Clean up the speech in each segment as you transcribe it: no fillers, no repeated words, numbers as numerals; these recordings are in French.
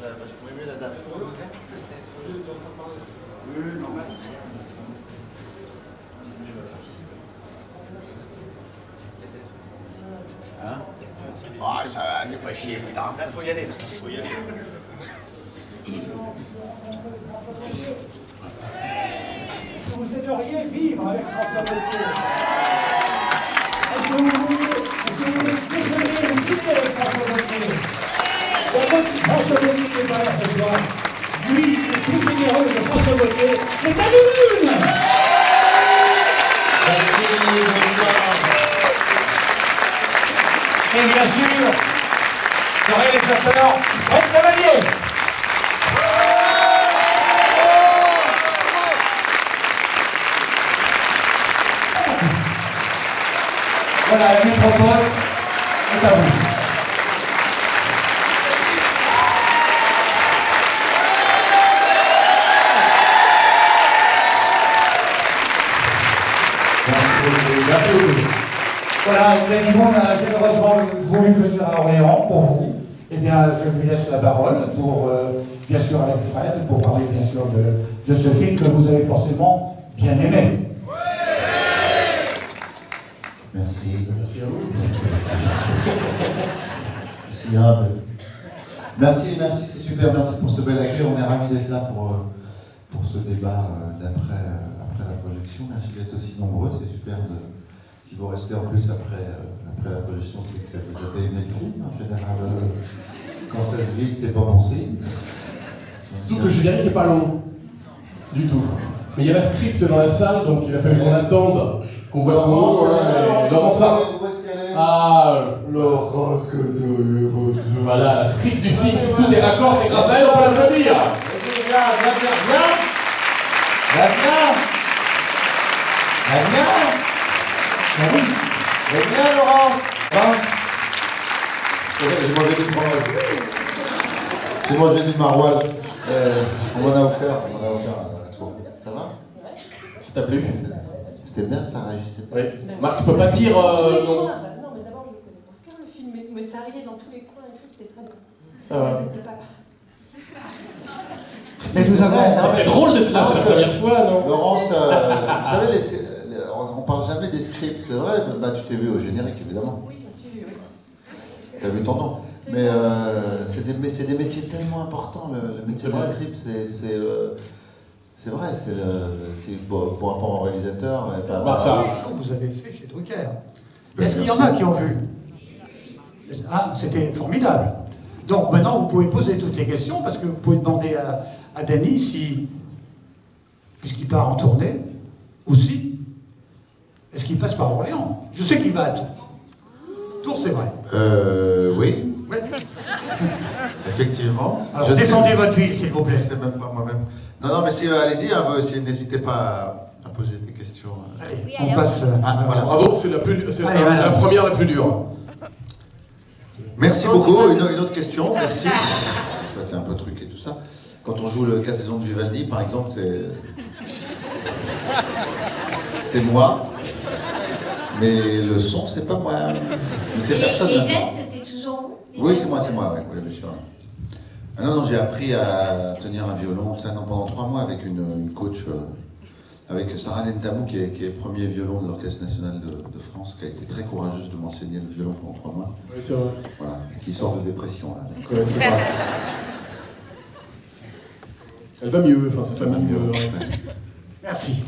Oui, la dame. Hein? Ah, ça va, n'est pas chier, putain. Là, faut y aller. Faut y aller. Vous aimeriez vivre avec François Pelletier? Est-ce que vous voulez déjeuner ou dîner avec François Pelletier? D'abord, François Pelletier n'est pas là ce soir. Lui, le plus généreux de François Pelletier, c'est à l'une. Et bien sûr, le réalisateur Fred Cavalier. Voilà, la métropole est à vous. Merci beaucoup. Voilà, Danny Boone a généreusement voulu venir à Orléans pour vous. Eh bien, je lui laisse la parole pour, bien sûr, Alex Fred, pour parler, bien sûr, de ce film que vous avez forcément bien aimé. Merci. Merci à vous. Merci, c'est super, merci pour ce bel accueil. On est ravis d'être là pour ce débat après la projection. Merci d'être aussi nombreux, c'est super. Si vous restez en plus après la projection, c'est que vous avez aimé le film. En général, quand ça se vide, c'est pas bon signe. Surtout que Julien n'est pas long, du tout. Mais il y a la script dans la salle, donc il a fallu qu'on attende, qu'on voit son nom. Laurent ça. Ah, Laurence, que voilà, la script du film, si tout est raccord, c'est grâce à elle, on peut l'applaudir. Viens, Laurent. J'ai mangé du fromage. J'ai mangé du maroilles. On m'en a offert à toi. Ça va? Ça t'a plu? C'était bien, ça réagissait pas. Oui. Marc, tu peux pas dire non. Non, mais d'abord, je le connais par cœur, le film, mais ça riait dans tous les coins et tout, c'était très bien. Ça va. C'était pas... Mais vous avez... C'est drôle d'être là, c'est la première fois, non? Laurence, vous savez, on parle jamais des scripts, c'est vrai, bah, tu t'es vu au générique, évidemment. Oui, je me suis vue, oui. T'as vu ton nom. Mais c'est des métiers tellement importants, le métier de script, c'est vrai, c'est pour rapport au réalisateur. Ça. Vous avez fait chez Drucker. Est-ce qu'il y en a qui ont vu? Ah, c'était formidable. Donc maintenant, vous pouvez poser toutes les questions, parce que vous pouvez demander à Danny si, puisqu'il part en tournée, aussi, est-ce qu'il passe par Orléans? Je sais qu'il va à Tours. Tours, c'est vrai. Oui, Ouais. effectivement. Alors, descendez votre ville, s'il vous plaît. C'est même pas moi-même. Non, mais si, allez-y, hein, n'hésitez pas à poser des questions. Allez, on passe. Voilà. Bravo, c'est la première la plus dure. Merci beaucoup. Une autre question, merci. Ça, c'est un peu truqué tout ça. Quand on joue le 4 saisons de Vivaldi, par exemple, c'est moi. Mais le son, c'est pas moi. Mais c'est personne. Les gestes, c'est toujours vous? Oui, c'est moi, oui, bien sûr. Ah non, j'ai appris à tenir un violon pendant 3 mois avec une coach, avec Sarah Nentamou, qui est premier violon de l'Orchestre National de France, qui a été très courageuse de m'enseigner le violon pendant 3 mois. Oui, c'est vrai. Voilà, qui sort de dépression, là. Ouais, c'est vrai. Elle va mieux, enfin, sa famille. Merci.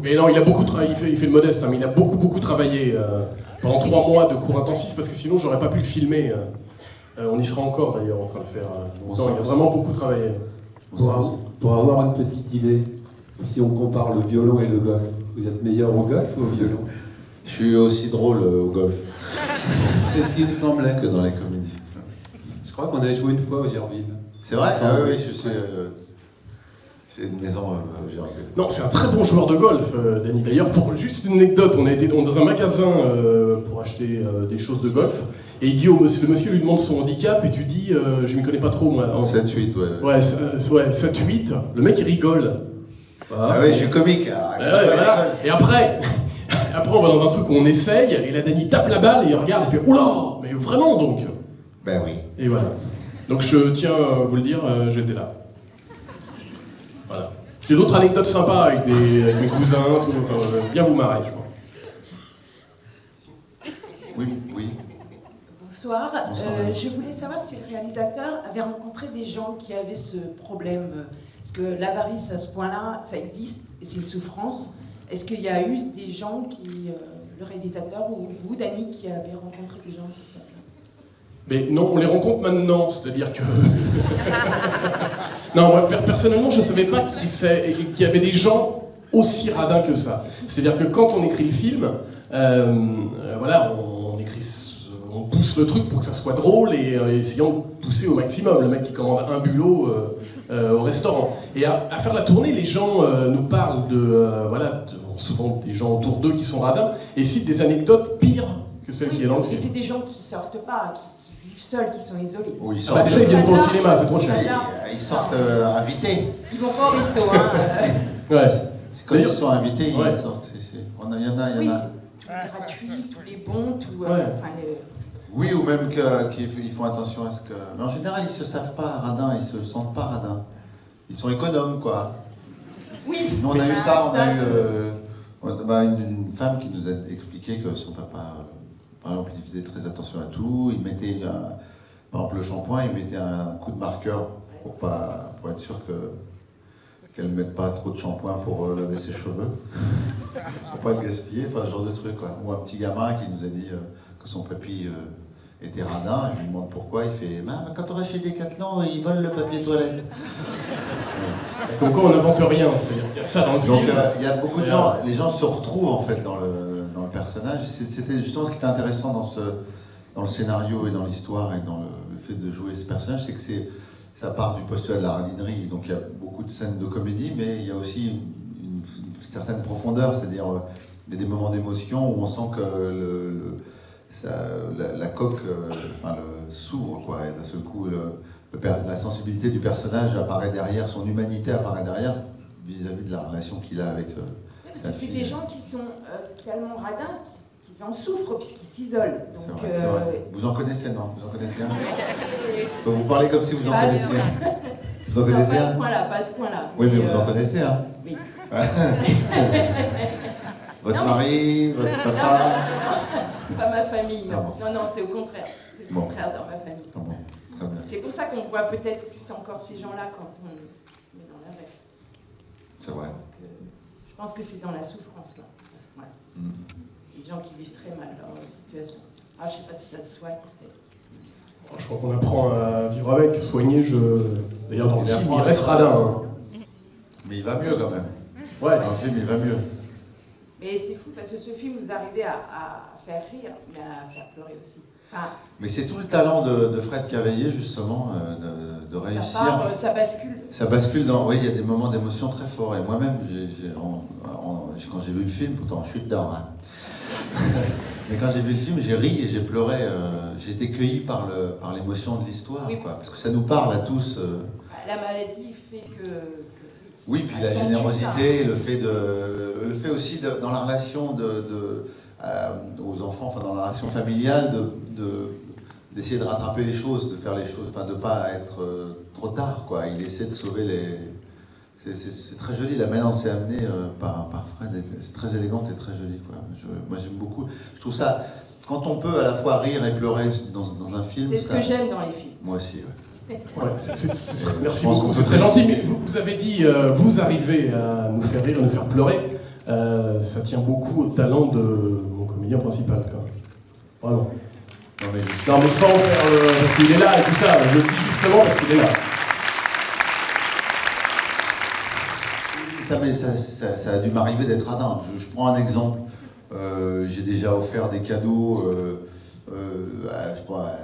Mais non, il a beaucoup travaillé, il fait le modeste, hein, mais il a beaucoup travaillé pendant 3 mois de cours intensifs, parce que sinon j'aurais pas pu le filmer. On y sera encore d'ailleurs en train de le faire. Non, il a vraiment beaucoup travaillé. Pour avoir une petite idée, si on compare le violon et le golf, vous êtes meilleur au golf ou au violon? Je suis aussi drôle au golf C'est ce qui me semblait. que dans les comédies. Je crois qu'on a joué une fois au Gerville. C'est vrai? Ah oui, je sais. C'est une maison, j'ai rigolé. Non, c'est un très bon joueur de golf, Danny. D'ailleurs, pour juste une anecdote, on a été dans un magasin pour acheter des choses de golf, et il dit le monsieur lui demande son handicap, et tu dis, je m'y connais pas trop, moi. 7-8, ouais. Ouais, 7-8, le mec il rigole. Voilà. Ah oui, je suis comique. Voilà. Et après, on va dans un truc où on essaye, et la Danny tape la balle, et il regarde, et il fait, oula, mais vraiment donc. Ben oui. Et voilà. Donc je tiens à vous le dire, j'étais là. Voilà. J'ai d'autres anecdotes sympas avec mes cousins, tout, bien vous marrer, je pense. Oui. Bonsoir. Bonsoir. Je voulais savoir si le réalisateur avait rencontré des gens qui avaient ce problème. Parce que l'avarice à ce point-là, ça existe et c'est une souffrance. Est-ce qu'il y a eu des gens qui, le réalisateur ou vous, Dany, qui avez rencontré des gens qui sont là? Mais non, on les rencontre maintenant, c'est-à-dire que... Non, moi, personnellement, je ne savais pas qu'il y avait des gens aussi radins que ça. C'est-à-dire que quand on écrit le film, voilà, on pousse le truc pour que ça soit drôle et essayons de pousser au maximum. Le mec qui commande un bulot au restaurant. Et à faire la tournée, les gens nous parlent souvent des gens autour d'eux qui sont radins et citent des anecdotes pires que celles qui est dans le Et film. c'est des gens qui sortent pas, qui vivent seuls, qui sont isolés. Oui, ils Ah bah sortent, déjà, ils viennent pas au cinéma, c'est trop cher. ils sortent invités. Ils vont pas au resto, hein. Ouais. Quand ils D'ailleurs- sont invités, Ouais. ils sortent. Il y en a. Oui, c'est tout est gratuit, tous les bons, tout. Ouais. Oui, ou même qu'ils font attention à ce que... Mais en général, ils se savent pas radins, ils se sentent pas radins. Ils sont économes, quoi. Oui. Nous, on a eu ça, on a eu eu. une femme qui nous a expliqué que son papa, par exemple, il faisait très attention à tout. Il mettait, par exemple, le shampoing, il mettait un coup de marqueur pour être sûr qu'elle ne mette pas trop de shampoing pour laver ses cheveux, pour pas le gaspiller, enfin ce genre de truc, quoi. Ou un petit gamin qui nous a dit que son papy était radin, je lui demande pourquoi, il fait « quand on va chez Decathlon, ils volent le papier toilette ». Donc on n'invente rien, c'est-à-dire qu'il y a ça dans le Donc film. il y a beaucoup de gens, les gens se retrouvent en fait dans le personnage. C'était justement ce qui était intéressant dans le scénario et dans l'histoire et dans le fait de jouer ce personnage, c'est que ça part du postulat de la radinerie. Donc il y a beaucoup de scènes de comédie, mais il y a aussi une certaine profondeur, c'est-à-dire il y a des moments d'émotion où on sent que la coque s'ouvre, quoi, et d'un seul coup la sensibilité du personnage apparaît derrière, son humanité apparaît derrière vis-à-vis de la relation qu'il a avec sa C'est fille. des gens qui sont tellement radins qu'ils en souffrent puisqu'ils s'isolent. C'est Donc, vrai, c'est vrai. Vous en connaissez, non? Vous en connaissez un? Vous parlez comme si vous en Pas connaissiez sûr. un. Vous en non, connaissez pas à un? ce point-là, pas à ce point-là. Oui, mais vous en connaissez un. Oui. Votre Non, mari, votre papa. Pas ma famille, non. Ah Non, c'est au contraire. C'est le Bon. contraire dans ma famille. Ah bon, très bien. C'est pour ça qu'on voit peut-être plus encore ces gens-là quand on est dans l'inverse. C'est vrai. Je pense que c'est dans la souffrance, là, à ce point-là. Les gens qui vivent très mal leur situation. Ah, je sais pas si ça se soigne, peut-être. Je crois qu'on apprend à vivre avec, soigner, D'ailleurs, dans le On film, apprend il à reste vivre. radin. Hein. Mais il va mieux quand même. Ouais. Dans le film, il va mieux. Mais c'est fou parce que ce film, vous arrivez à faire rire, mais à faire pleurer aussi. Enfin, Mais c'est tout le talent de Fred Cavaillé, justement, de réussir. ça bascule. Ça bascule dans... Oui, il y a des moments d'émotion très forts. Et moi-même, quand j'ai vu le film, pourtant je suis dedans, hein. Mais quand j'ai vu le film, j'ai ri et j'ai pleuré. J'ai été cueilli par l'émotion de l'histoire, Oui, quoi. Parce que ça nous parle à tous. La maladie fait que Oui, puis la générosité, le fait aussi dans la relation aux enfants, enfin dans la relation familiale, d'essayer de rattraper les choses, de faire les choses, enfin de pas être trop tard, quoi. Il essaie de sauver les... C'est très joli, la manière dont c'est amené par Fred, c'est très élégante et très joli, quoi. Moi j'aime beaucoup. Je trouve ça, quand on peut à la fois rire et pleurer dans un film, c'est ce que j'aime dans les films. Moi aussi, ouais. Ouais, merci beaucoup, c'est très gentil, mais vous avez dit, vous arrivez à nous faire rire, à nous faire pleurer. Ça tient beaucoup au talent de mon comédien principal, quand même. Vraiment. Non, mais sans faire parce qu'il est là et tout ça, je le dis justement parce qu'il est là. Ça a dû m'arriver d'être radin. Je prends un exemple. J'ai déjà offert des cadeaux. Je sais pas,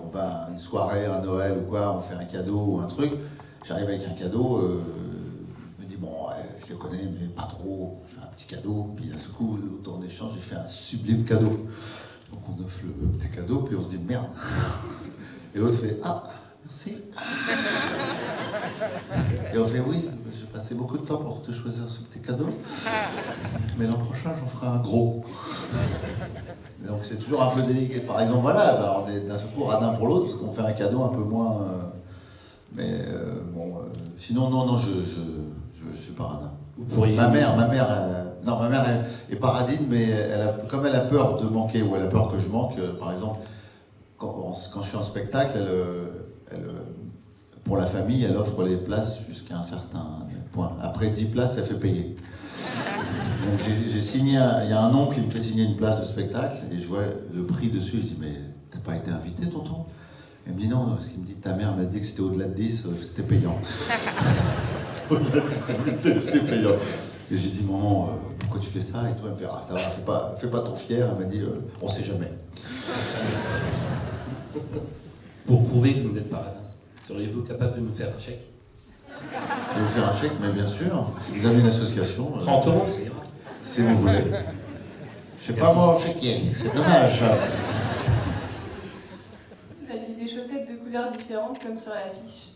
on va à une soirée, à Noël ou quoi, on fait un cadeau ou un truc. J'arrive avec un cadeau, je me dis bon, ouais, je le connais, mais pas trop. Je fais un petit cadeau, puis d'un seul coup, autour d'échange, j'ai fait un sublime cadeau. Donc on offre le petit cadeau, puis on se dit merde. Et l'autre fait ah, Merci. Et on fait oui, j'ai passé beaucoup de temps pour te choisir ce petit cadeau, mais l'an prochain j'en ferai un gros. Et donc c'est toujours un peu délicat. Par exemple, voilà, bah, on est d'un seul coup radin pour l'autre, parce qu'on fait un cadeau un peu moins. Sinon, non, je suis pas radin. Vous pourriez... Ma mère est paradine, mais comme elle a peur de manquer, ou elle a peur que je manque, par exemple, quand je suis en spectacle, pour la famille, elle offre les places jusqu'à un certain point. Après 10 places, elle fait payer. Donc j'ai signé, il y a un oncle qui me fait signer une place de spectacle, et je vois le prix dessus, je dis, mais t'as pas été invité, tonton? Elle me dit non, parce qu'il me dit, ta mère m'a dit que c'était au-delà de 10, c'était payant. Au-delà de 10, c'était payant. Et j'ai dit, maman, pourquoi tu fais ça? Et toi, elle me fait, ah ça va, fais pas trop fier. Elle m'a dit, on sait jamais. Pour prouver que vous n'êtes pas radin, seriez-vous capable de nous faire un chèque? Je vais vous faire un chèque, mais bien sûr, si vous avez une association... 30 euros, c'est ira. Si vous voulez. Je sais pas moi, chéquier, c'est dommage. Vous aviez des chaussettes de couleurs différentes comme sur l'affiche.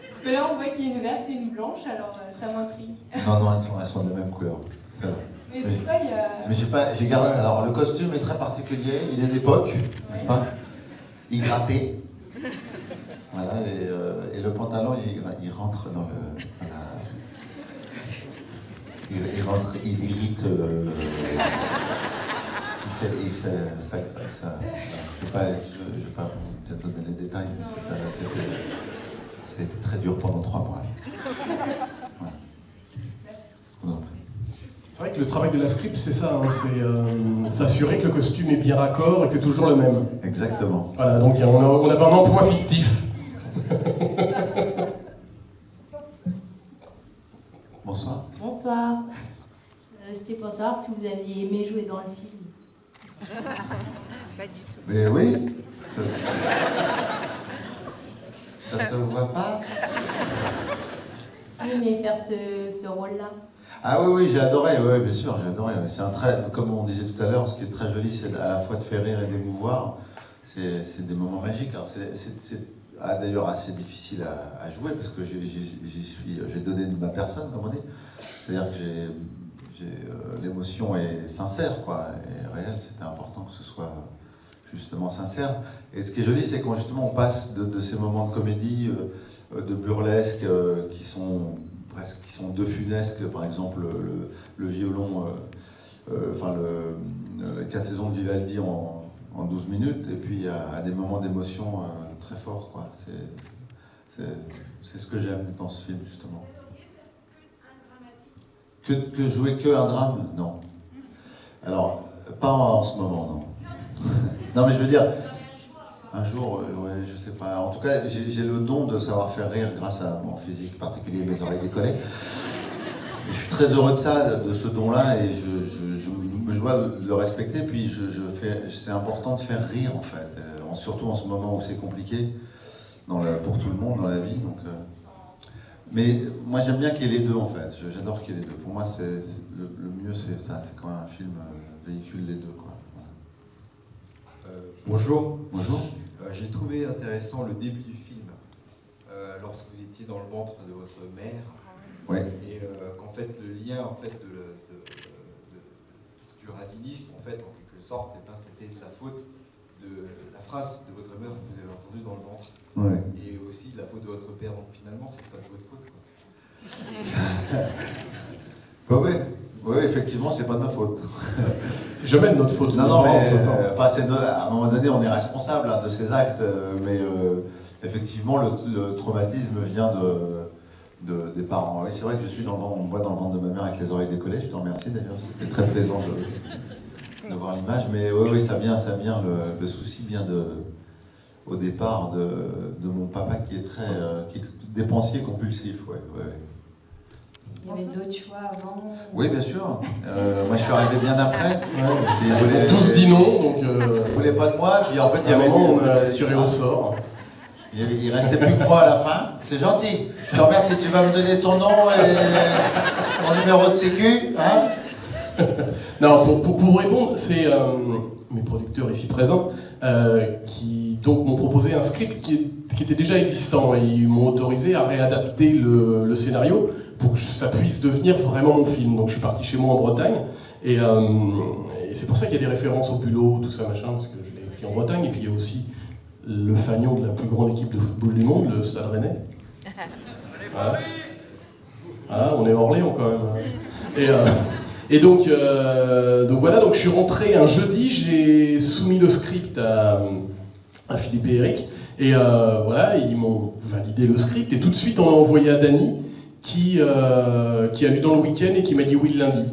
Parce que là on voit qu'il y a une verte et une blanche, alors ça m'intrigue. Non, elles sont de la même couleur. Ça va. Mais pourquoi il y a... Mais j'ai gardé... Alors, le costume est très particulier, il est d'époque, n'est-ce pas? Il grattait. Voilà, et le pantalon, il rentre dans le... Voilà. Il rentre, il irrite... Il fait ça. Je ne vais pas peut-être donner les détails, mais c'était très dur pendant 3 mois. Voilà. C'est vrai que le travail de la script, c'est ça, hein, c'est s'assurer que le costume est bien raccord et que c'est toujours le même. Exactement. Voilà, donc on avait un emploi fictif. Bonsoir. Bonsoir. C'était pour savoir si vous aviez aimé jouer dans le film. Pas du tout. Mais oui. Ça se voit pas. Si, mais faire ce rôle-là. Ah oui, j'ai adoré, oui, bien sûr, j'ai adoré. C'est un trait, comme on disait tout à l'heure, ce qui est très joli, c'est à la fois de faire rire et d'émouvoir. C'est des moments magiques. Alors c'est d'ailleurs assez difficile à jouer, parce que j'ai donné de ma personne, comme on dit. C'est-à-dire que l'émotion est sincère, quoi, et réelle. C'était important que ce soit justement sincère. Et ce qui est joli, c'est quand justement on passe de ces moments de comédie, de burlesque, qui sont de funesques, par exemple le violon, les 4 saisons de Vivaldi en 12 minutes, et puis à des moments d'émotion très forts, quoi. C'est ce que j'aime dans ce film, justement. Que jouer que un drame? Non. Alors, pas en ce moment, non. Non, mais je veux dire, un jour, ouais, je sais pas. En tout cas, j'ai le don de savoir faire rire grâce à mon physique particulier, mes oreilles décollées. Et je suis très heureux de ça, de ce don-là, et je dois le respecter. Puis c'est important de faire rire, en fait, surtout en ce moment où c'est compliqué pour tout le monde dans la vie. Donc, mais moi, j'aime bien qu'il y ait les deux, en fait. J'adore qu'il y ait les deux. Pour moi, le mieux, c'est ça. C'est quand un film véhicule les deux, quoi. Bonjour. Bonjour. J'ai trouvé intéressant le début du film, lorsque vous étiez dans le ventre de votre mère, Ouais. et qu'en fait le lien en fait du radinisme en fait en quelque sorte, c'était la faute de la phrase de votre mère que vous avez entendue dans le ventre, Ouais. et aussi la faute de votre père. Donc finalement, c'est pas de votre faute, quoi. Oui, effectivement, c'est pas de ma faute. C'est jamais de notre faute. Non, mais à un moment donné, on est responsable de ces actes, mais effectivement, le traumatisme vient des parents. Oui, c'est vrai que je suis dans le ventre, on me voit dans le ventre de ma mère avec les oreilles décollées. Je te remercie d'ailleurs, c'était très plaisant de voir l'image. Mais oui, ça vient. Le souci vient au départ de mon papa qui est qui est dépensier compulsif. Ouais. Il y avait d'autres choix avant. Oui, bien sûr. Moi, je suis arrivé bien après. Ils ont tous dit non, donc... Ils voulaient pas de moi, puis en fait, il y avait... on a tiré au sort. Il restait plus que moi à la fin. C'est gentil. Je te remercie. Tu vas me donner ton nom et ton numéro de sécu, hein? Non, pour vous répondre, c'est mes producteurs ici présents. qui donc m'ont proposé un script qui était déjà existant et ils m'ont autorisé à réadapter le scénario pour que ça puisse devenir vraiment mon film. Donc je suis parti chez moi en Bretagne et c'est pour ça qu'il y a des références au bulot, tout ça machin, parce que je l'ai écrit en Bretagne. Et puis il y a aussi le fanion de la plus grande équipe de football du monde, le Stade Rennais. Voilà. Ah, on est à Orléans quand même. Et donc voilà, donc je suis rentré un jeudi, j'ai soumis le script à Philippe et Eric, et voilà, ils m'ont validé le script, et tout de suite on l'a envoyé à Dany, qui a lu dans le week-end et qui m'a dit oui le lundi.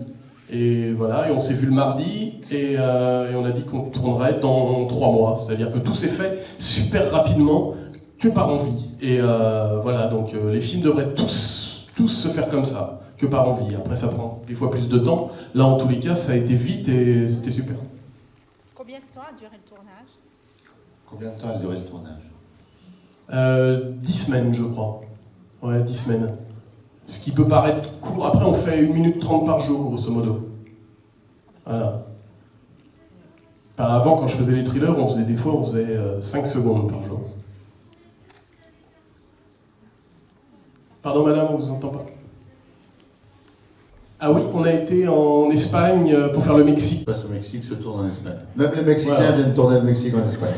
Et voilà, et on s'est vu le mardi, et on a dit qu'on tournerait dans 3 mois, c'est-à-dire que tout s'est fait super rapidement, que par envie. Et voilà, donc les films devraient tous se faire comme ça, que par envie. Après, ça prend des fois plus de temps. Là, en tous les cas, ça a été vite et c'était super. Combien de temps a duré le tournage? Combien de temps a duré le tournage? 10 semaines, je crois. Ouais, 10 semaines. Ce qui peut paraître court. Après, on fait 1 minute 30 par jour, grosso modo. Voilà. Par avant, quand je faisais les thrillers, on faisait 5 secondes par jour. Pardon, madame, on vous entend pas. Ah oui, on a été en Espagne pour faire le Mexique. Passe au Mexique, se tourne en Espagne. Même les Mexicains viennent tourner le Mexique en Espagne.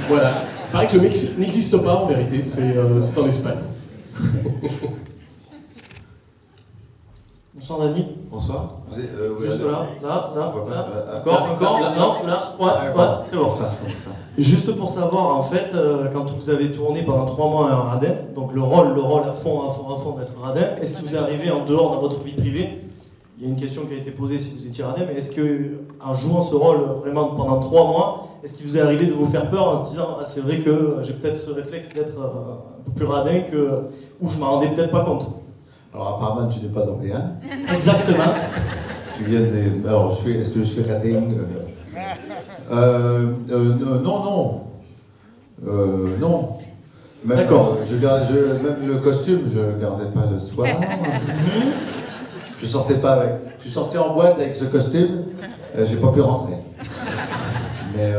Voilà. Il paraît que le Mexique n'existe pas en vérité, c'est en Espagne. Bonsoir Dany. Bonsoir. Vous êtes, Juste là, encore, non, là, ouais, c'est bon. Ça. Juste pour savoir, en fait, quand vous avez tourné pendant 3 mois à Radin, donc le rôle à fond d'être Radin, est-ce que vous arrivez en dehors dans votre vie privée? Il y a une question qui a été posée si vous étiez Radin, mais est-ce que en jouant ce rôle vraiment pendant 3 mois, est-ce qu'il vous est arrivé de vous faire peur en se disant c'est vrai que j'ai peut-être ce réflexe d'être un peu plus Radin ou je m'en rendais peut-être pas compte? Alors apparemment tu n'es pas d'Orléans. Exactement. Tu viens des... Alors est-ce que je suis Radin? Non. Même, d'accord. Même le costume, je ne gardais pas le soir. Je sortais pas avec. Je suis sorti en boîte avec ce costume, j'ai pas pu rentrer. Mais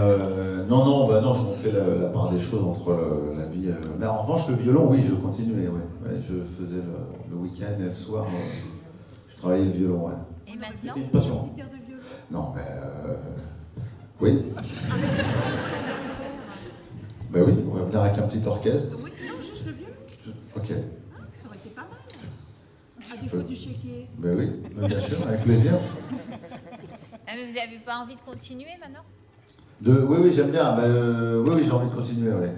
non, je m'en fais la part des choses entre la vie. Mais en revanche, le violon, oui, je continuais. Ouais. Je faisais le week-end et le soir, je travaillais le violon. Ouais. Et maintenant, c'était une passion. Non, mais oui. Ben oui, on va venir avec un petit orchestre. oui, non, juste le violon. Ok. Ça aurait été pas mal. À défaut du chéquier. Ben oui, bien sûr, avec plaisir. Ah, mais vous n'avez pas envie de continuer maintenant? Oui, j'aime bien. Oui, j'ai envie de continuer, oui.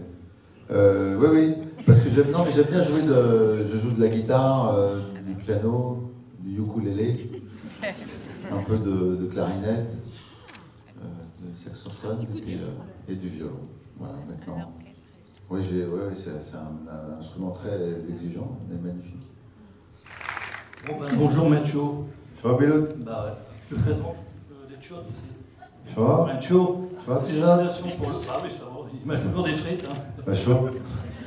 Oui, parce que j'aime bien jouer je joue de la guitare, du piano, du ukulélé, un peu de clarinette, de saxophone et du violon. Voilà, maintenant. Oui, c'est un instrument très exigeant, mais magnifique. Bonjour Mathieu. Ça va, Bélo? Bah ouais, je te présente des choses ici. Ça va? Mathieu. Ça va, déjà? Pour le... Ah oui, ça va. Il mange toujours des frites. Hein. Pas chaud.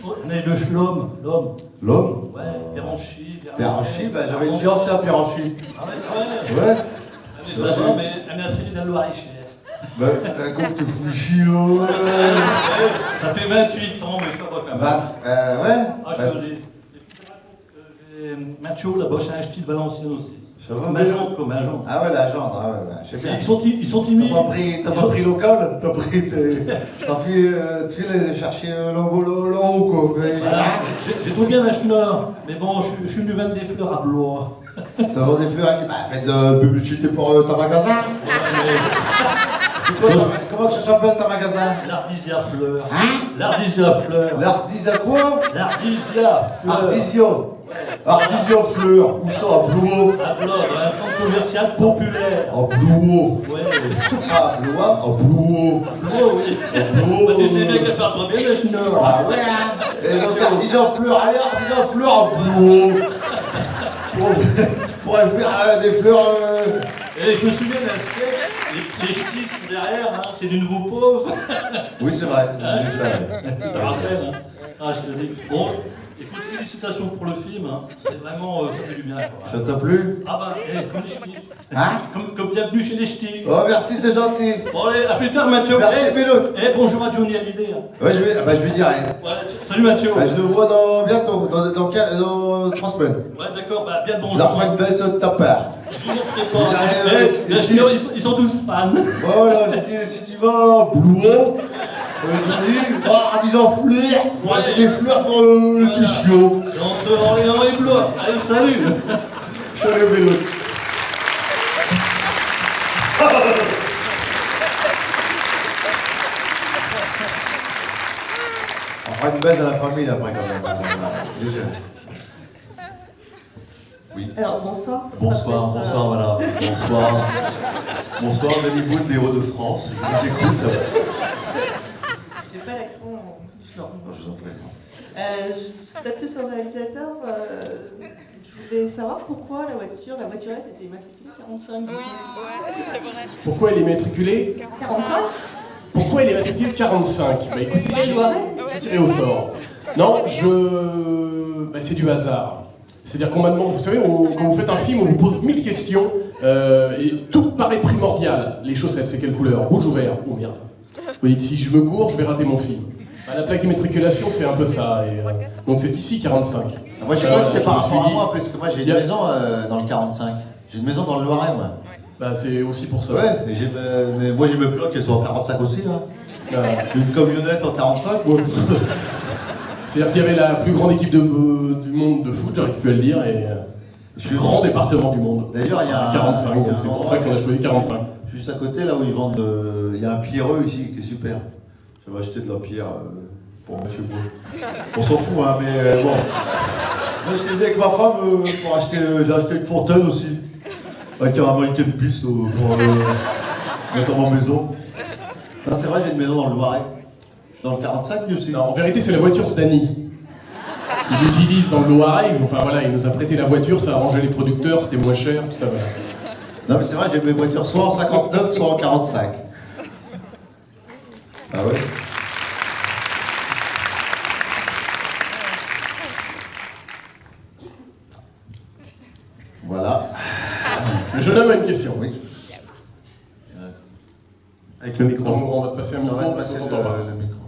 On est le Schlom, l'homme. L'homme? Ouais, Péranchy. Péranchy, j'avais une fiancée à Péranchy. Ah ouais? Ouais. Elle est là-bas, mais elle est fini dans le Loir-et-Cher. Comment tu fous chiot? Ça fait 28 ans, mais je sais pas quand même. Ouais? Ah, je te le dis. Mathieu, là-bas, j'ai un ch'ti de Valenciennes aussi. Ça va, Magendre, comme Magendre. Ah ouais, la gendre, ah ouais, je sais bien. Ils sont timides. T'as pas pris local? T'as filé chercher l'embolo, quoi. Voilà, j'ai trouvé bien un chenard, mais bon, je suis venu vendre des fleurs à Blois. T'as vendu des fleurs, faites de publicité pour ta magasin. Comment ça s'appelle ta magasin? L'Ardisia Fleur. Hein? L'Ardisia Fleur. L'Ardisia quoi? L'Ardisia Fleur. Artisio. Artisio Fleur. Où ça? À Blouot? À Blois, dans un centre commercial populaire. À Blouot. Ouais. Ah, Blois? À Blouot. Blouot, oui. À Blouot. Tu sais bien qu'elle fait trop bien le chenard. Ah ouais, hein? Et donc Artisio Fleur, allez, Artisio Fleur à Blouot. Pour aller faire des fleurs. Et je me souviens d'un sketch, les ch'tis sont derrière, hein, c'est du nouveau pauvre. Oui, c'est vrai. Hein? Tu te rappelles, hein? Ah, je te dis. Bon, Écoute, félicitations pour le film, hein. C'est vraiment, ça fait du bien. Quoi. Ça t'a plu? Ah bah, comme les ch'tis. Hein? Comme bienvenue chez les ch'tis. Oh, merci, c'est gentil. Bon, allez, à plus tard, Mathieu. Merci, Pélo. Bonjour à Johnny Hallyday. Hein. Ouais, je lui dis rien. Ouais, salut Mathieu. Bah, je le vois bientôt, dans 3 semaines. Ouais, d'accord, bah, bien bonjour. Je leur ferai une baisse de ta part. Je vous montre pas. Ils sont tous fans. Voilà, si tu vas à Blouin, Johnny, des enflures, des fleurs pour le petit chiot. Entre Orléans et Blois. Allez, salut. Je suis allé au vélo. On fera une baisse à la famille après quand même. Léger. Oui. Alors bonsoir. Bonsoir madame. Bonsoir Danny Boone des Hauts-de-France. Je vous écoute. J'ai pas l'accent du Nord. Je vous en prie. Peut-être plus au réalisateur. Je voulais savoir pourquoi la voiturette était immatriculée 45. Oui, ouais, c'est vrai. Pourquoi elle est immatriculée 45. Pourquoi elle est immatriculée 45? Bah écoutez, j'ai tiré au sort. Non, c'est du hasard. C'est-à-dire qu'on m'a demandé, vous savez, quand vous faites un film, on vous pose 1000 questions et tout paraît primordial. Les chaussettes, c'est quelle couleur? Rouge ou vert? Oh merde. Vous dites, si je me gourre, je vais rater mon film. Bah, la plaque d'immatriculation, c'est un peu ça. Et, donc c'est ici 45. Moi j'ai cru que c'était par rapport à moi, parce que moi j'ai une maison dans le 45. J'ai une maison dans le Loiret, moi. Bah c'est aussi pour ça. Ouais, mais moi j'ai mes blocs, elles sont en 45 aussi, là. Une camionnette en 45, moi. C'est-à-dire qu'il y avait la plus grande équipe du monde de foot, j'arrive plus à le dire, et le grand département du monde. D'ailleurs, il y a 45, c'est pour ça qu'on a choisi 45. Juste à côté, là où ils vendent, il y a un pierreux ici qui est super. J'avais acheté de la pierre pour mes cheveux. On s'en fout, hein, mais bon. Moi, j'étais venu avec ma femme pour acheter, j'ai acheté une fontaine aussi, avec un mannequin de piste pour mettre dans ma maison. Non, c'est vrai, j'ai une maison dans le Loiret. Dans le 45, lui aussi. Non, en vérité, c'est la voiture d'Annie. Il l'utilise dans le Loiret, enfin voilà, il nous a prêté la voiture, ça a arrangé les producteurs, c'était moins cher, tout ça va. Non mais c'est vrai, j'ai mes voitures soit en 59, soit en 45. Ah ouais. Voilà. Le jeune homme a une question. Oui. Avec le micro. Donc, on va te passer un micro, parce qu'on t'entend pas. Le micro.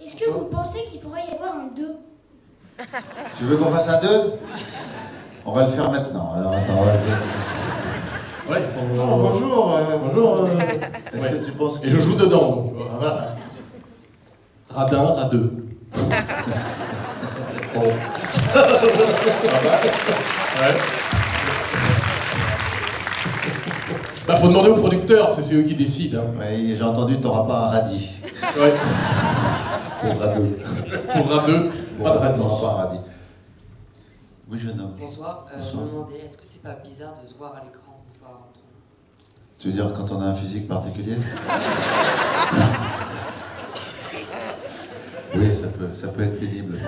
Est-ce que vous pensez qu'il pourrait y avoir un 2? Tu veux qu'on fasse un 2? On va le faire maintenant. Alors attends, on va le faire. Ouais, bonjour. Bonjour. Est-ce que tu penses que... Et je joue dedans, donc voilà. Radin, radeux. Bon. Ouais. Bah faut demander aux producteurs, c'est eux qui décident. Hein. Ouais, j'ai entendu, t'auras pas un radis. Ouais. Pour radeux. Pour radeux, pas de radis. T'auras pas un radis. Oui, jeune homme. Bonsoir. Je me demandais, est-ce que c'est pas bizarre de se voir à l'écran? Tu veux dire quand on a un physique particulier? Oui, ça peut être pénible.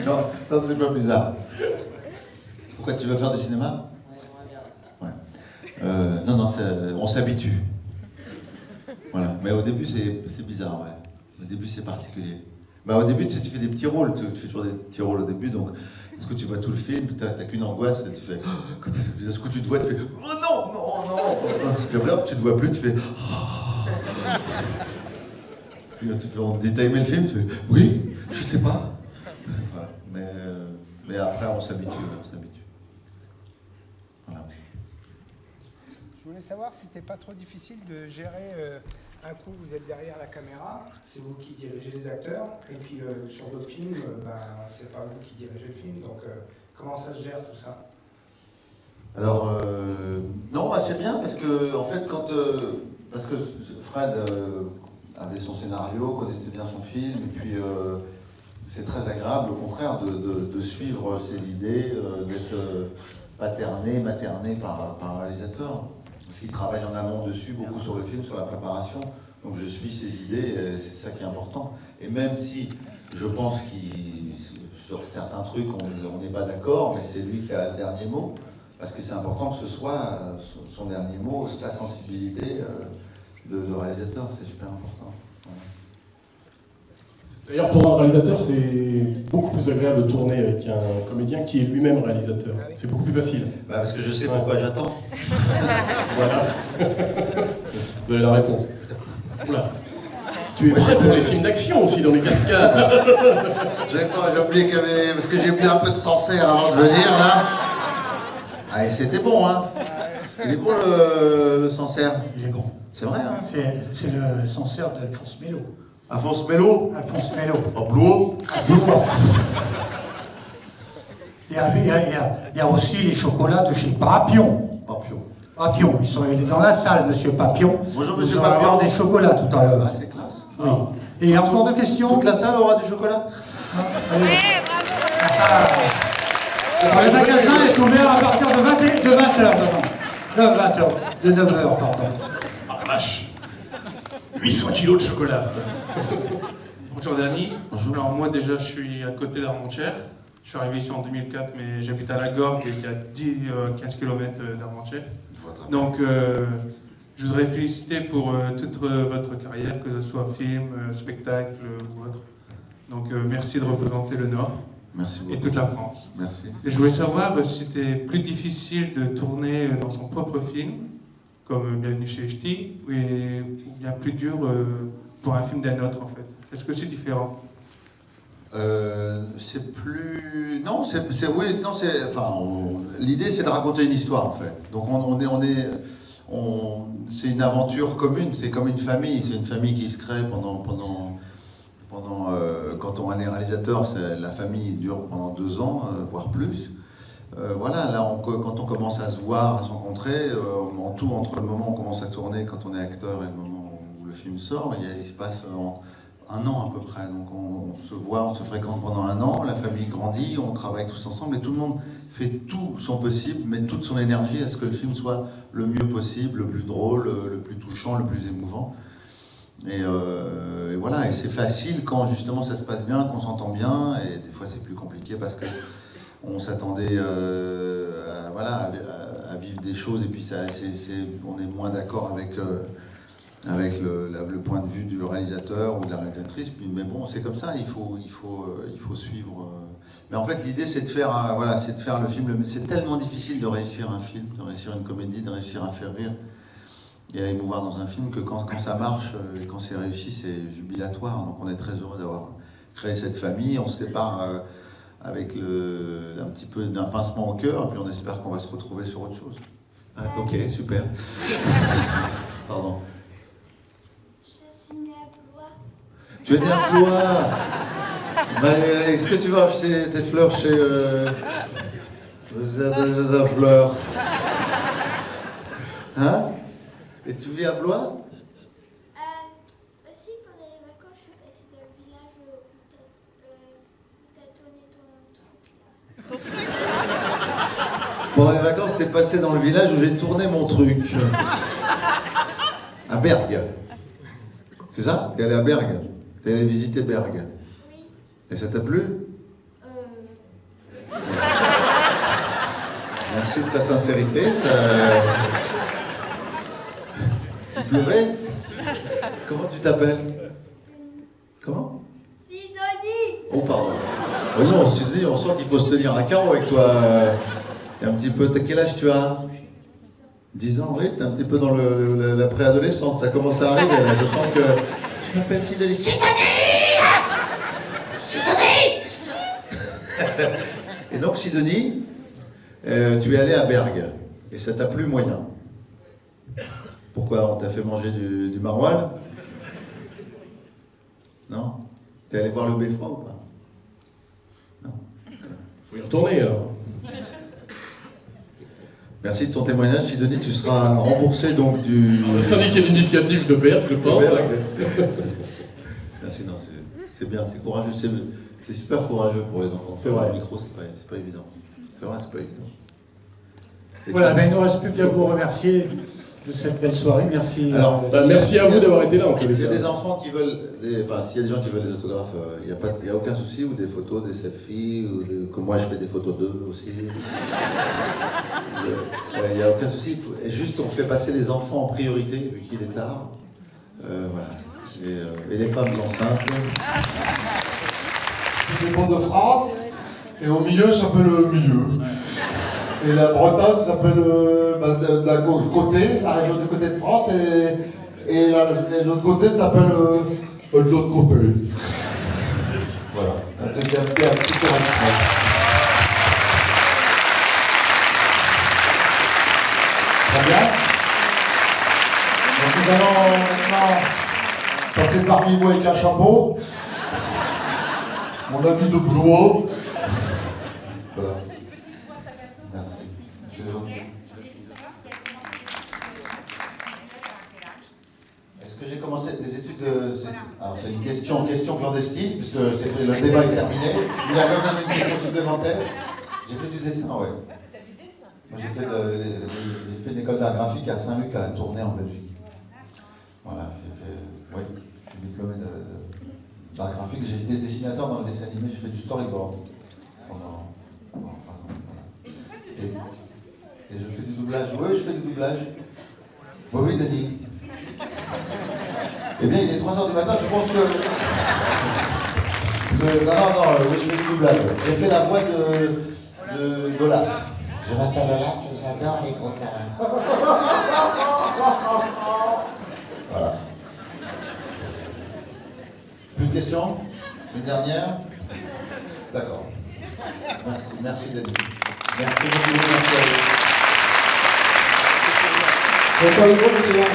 Non, c'est pas bizarre. Pourquoi tu veux faire du cinéma? Ouais, j'aimerais bien. Non, on s'habitue. Voilà. Mais au début, c'est bizarre, ouais. Au début, c'est particulier. Bah, au début, tu fais des petits rôles. Tu fais toujours des petits rôles au début, donc... Est-ce que tu vois tout le film, t'as qu'une angoisse, et tu fais... Quand est-ce que tu te vois, tu fais... Oh non, non, non. Puis après, hop, tu te vois plus, tu fais... Puis on te dit, t'as aimé le film? Tu fais... Oui, je sais pas. Voilà. Mais après, on s'habitue. Voilà. Je voulais savoir si c'était pas trop difficile de gérer... Un coup, vous êtes derrière la caméra, c'est vous qui dirigez les acteurs, et puis sur d'autres films, c'est pas vous qui dirigez le film, donc comment ça se gère tout ça? Alors, non, c'est bien, parce que, en fait, parce que Fred avait son scénario, connaissait bien son film, et puis c'est très agréable, au contraire, de suivre ses idées, d'être materné par un réalisateur. Parce qu'il travaille en amont dessus, beaucoup sur le film, sur la préparation. Donc je suis ses idées, c'est ça qui est important. Et même si je pense sur certains trucs, on n'est pas d'accord, mais c'est lui qui a le dernier mot. Parce que c'est important que ce soit son dernier mot, sa sensibilité de réalisateur, c'est super important. D'ailleurs, pour un réalisateur, c'est beaucoup plus agréable de tourner avec un comédien qui est lui-même réalisateur. C'est beaucoup plus facile. Bah parce que je sais pourquoi j'attends. Voilà. Vous avez la réponse. Oula. Tu es prêt pour les films d'action aussi, dans les cascades. J'ai oublié qu'il y avait... Parce que j'ai oublié un peu de Sancerre avant de venir, là. Ah, et c'était bon, hein. Il est bon, le Sancerre. Il est bon. C'est vrai, hein. C'est le Sancerre d'Alphonse Mello. Alphonse Mello. Alphonse Mello. En Blouot. Il y a aussi les chocolats de chez Papillon. Papillon, il est dans la salle, monsieur Papillon. Bonjour, Vous monsieur allez avoir Papillon. des chocolats tout à l'heure. Ah, c'est classe. Oui. Et encore de questions? Toute la salle aura du chocolat? Le magasin est ouvert à partir de 20h demain. De 9h, pardon. Ah la vache. 800 kilos de chocolat. Bonjour Dani. Alors moi déjà je suis à côté d'Armentières. Je suis arrivé ici en 2004 mais j'habite à la Gorgue et il y a 15 km d'Armentières. Donc je voudrais féliciter pour toute votre carrière, que ce soit film, spectacle ou autre. Donc merci de représenter le Nord. Merci beaucoup. Et toute la France. Merci. Et je voulais savoir si c'était plus difficile de tourner dans son propre film, comme Bienvenue chez Ch'ti, ou bien plus dur pour un film d'un autre en fait. Est-ce que c'est différent? C'est plus... Non, oui, non, c'est... Enfin, l'idée c'est de raconter une histoire en fait. Donc c'est une aventure commune, c'est comme une famille. C'est une famille qui se crée quand on est réalisateur, la famille dure pendant 2 ans, voire plus. Voilà, là, quand on commence à se voir, à se rencontrer, en tout, entre le moment où on commence à tourner, quand on est acteur, et le moment où le film sort, il se passe 1 an à peu près. Donc on se voit, on se fréquente pendant 1 an, la famille grandit, on travaille tous ensemble, et tout le monde fait tout son possible, met toute son énergie à ce que le film soit le mieux possible, le plus drôle, le plus touchant, le plus émouvant. Et voilà, et c'est facile quand justement ça se passe bien, qu'on s'entend bien, et des fois c'est plus compliqué parce que on s'attendait à vivre des choses et puis on est moins d'accord avec le point de vue du réalisateur ou de la réalisatrice. Mais bon, c'est comme ça, il faut suivre. Mais en fait, l'idée c'est de faire le film. C'est tellement difficile de réussir un film, de réussir une comédie, de réussir à faire rire et à émouvoir dans un film, que quand ça marche et quand c'est réussi, c'est jubilatoire. Donc on est très heureux d'avoir créé cette famille. On se sépare avec un petit peu d'un pincement au cœur, et puis on espère qu'on va se retrouver sur autre chose. Ah, ok, super. Pardon. Je suis née à Blois. Tu es née à Blois. Est-ce que tu vas acheter tes fleurs chez des fleurs? Hein? Et tu vis à Blois? Aussi, pendant les vacances, je suis passée dans le village où t'as tourné ton truc là. Pendant les vacances, t'es passé dans le village où j'ai tourné mon truc. À Bergue. C'est ça? T'es allé à Bergue? T'es allé visiter Bergue? Oui. Et ça t'a plu? Merci de ta sincérité. Il pleuvait? Comment tu t'appelles? Comment? Sidonie. Oh, pardon. Oh non, Sidonie, on sent qu'il faut se tenir à carreau avec toi. T'es un petit peu... Quel âge tu as? 10 ans, oui, t'es un petit peu dans la préadolescence. Ça commence à arriver, là. Je sens que... Je m'appelle Sidonie. Sidonie! Et donc, Sidonie, tu es allée à Bergue. Et ça t'a plu moyen. Pourquoi? On t'a fait manger du maroilles? Non? T'es allé voir le beffroi ou pas? Non. Faut y retourner alors. Merci de ton témoignage, Sidonie. Tu seras remboursé donc du... Le syndicat d'initiative de Bergue, je pense. Merci, non, c'est bien, c'est courageux. C'est super courageux pour les enfants. C'est vrai. Le micro, c'est pas évident. C'est vrai, c'est pas évident. Et voilà, mais il ne nous reste plus qu'à vous remercier de cette belle soirée. Merci. Alors, merci à vous d'avoir été là. S'il y a des enfants qui veulent, s'il y a des gens qui veulent des autographes, il n'y a aucun souci, ou des photos, des selfies, comme moi je fais des photos d'eux aussi. Il n'y a aucun souci. Juste, on fait passer les enfants en priorité, vu qu'il est tard. Voilà. Et les femmes enceintes. C'est le pont de France, et au milieu, ça s'appelle le milieu. Et la Bretagne, ça s'appelle de la côté, la région du côté de France, et l'autre côté, ça s'appelle de l'autre côté. Voilà, un petit tour exprès. Très bien. Donc nous allons maintenant passer parmi vous avec un chapeau. Mon ami de Blois. Voilà. Merci. C'est gentil. Est-ce que j'ai commencé des études de... Alors c'est une question clandestine, puisque le débat est terminé. Il y a quand même une question supplémentaire. J'ai fait du dessin, ouais. Moi, j'ai fait une école d'art graphique à Saint-Luc, à Tournai, en Belgique. Voilà, oui, je suis diplômé d'art graphique. J'ai été dessinateur dans le dessin animé, j'ai fait du storyboard pendant 3 ans. Voilà. Et je fais du doublage. Oui, je fais du doublage. Oui, Denis. Eh bien, il est 3h du matin, je pense que... Non, oui, je fais du doublage. J'ai fait la voix d'Olaf. Je m'appelle Olaf et j'adore les gros câlins. Voilà. Plus de questions? Une dernière? D'accord. Merci Denis. Merci beaucoup, merci à vous. Encore une fois, monsieur.